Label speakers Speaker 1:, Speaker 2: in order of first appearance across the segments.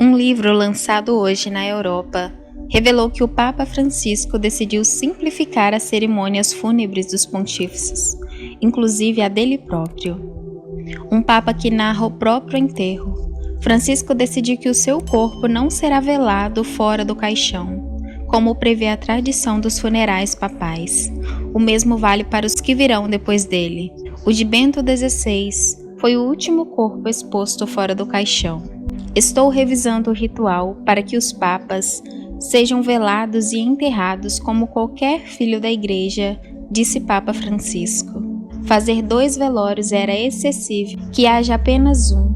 Speaker 1: Um livro lançado hoje na Europa revelou que o Papa Francisco decidiu simplificar as cerimônias fúnebres dos pontífices, inclusive a dele próprio. Um Papa que narra o próprio enterro. Francisco decidiu que o seu corpo não será velado fora do caixão, como prevê a tradição dos funerais papais. O mesmo vale para os que virão depois dele. O de Bento XVI foi o último corpo exposto fora do caixão. Estou revisando o ritual para que os papas sejam velados e enterrados como qualquer filho da igreja, disse Papa Francisco. Fazer 2 velórios era excessivo, que haja apenas um,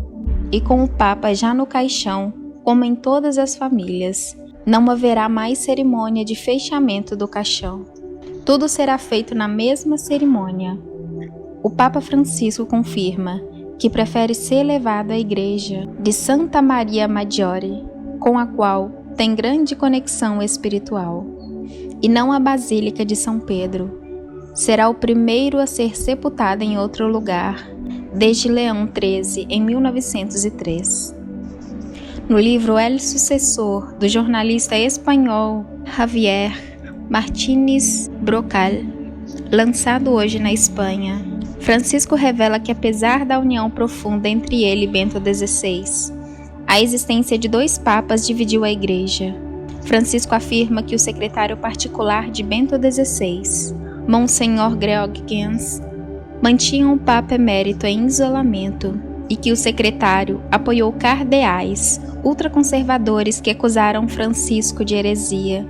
Speaker 1: e com o Papa já no caixão, como em todas as famílias, não haverá mais cerimônia de fechamento do caixão. Tudo será feito na mesma cerimônia. O Papa Francisco confirma que prefere ser levado à igreja de Santa Maria Maggiore, com a qual tem grande conexão espiritual, e não à Basílica de São Pedro. Será o primeiro a ser sepultado em outro lugar, desde Leão XIII, em 1903. No livro El Sucessor, do jornalista espanhol Javier Martínez Brocal, lançado hoje na Espanha, Francisco revela que, apesar da união profunda entre ele e Bento XVI, a existência de 2 papas dividiu a igreja. Francisco afirma que o secretário particular de Bento XVI, Monsenhor Georg Gens, mantinha o Papa emérito em isolamento e que o secretário apoiou cardeais ultraconservadores que acusaram Francisco de heresia,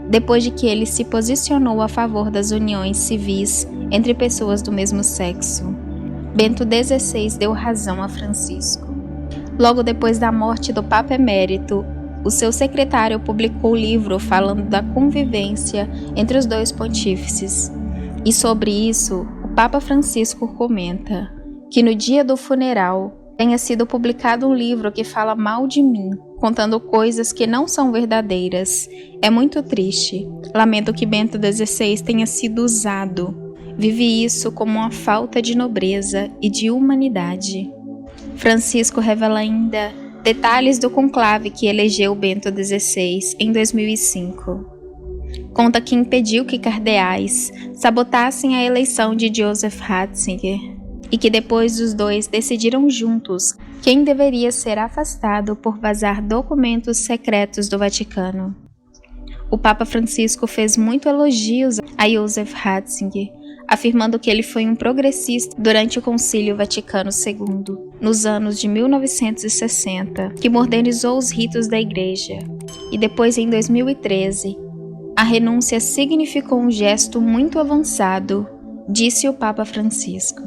Speaker 1: depois de que ele se posicionou a favor das uniões civis entre pessoas do mesmo sexo. Bento XVI deu razão a Francisco. Logo depois da morte do Papa emérito, o seu secretário publicou o livro falando da convivência entre os 2 pontífices. E sobre isso, o Papa Francisco comenta que no dia do funeral tenha sido publicado um livro que fala mal de mim, contando coisas que não são verdadeiras. É muito triste. Lamento que Bento XVI tenha sido usado. Vivi isso como uma falta de nobreza e de humanidade. Francisco revela ainda detalhes do conclave que elegeu Bento XVI em 2005. Conta que impediu que cardeais sabotassem a eleição de Joseph Ratzinger e que depois os 2 decidiram juntos quem deveria ser afastado por vazar documentos secretos do Vaticano. O Papa Francisco fez muito elogios a Joseph Ratzinger, afirmando que ele foi um progressista durante o Concílio Vaticano II, nos anos de 1960, que modernizou os ritos da Igreja. E depois, em 2013, a renúncia significou um gesto muito avançado, disse o Papa Francisco.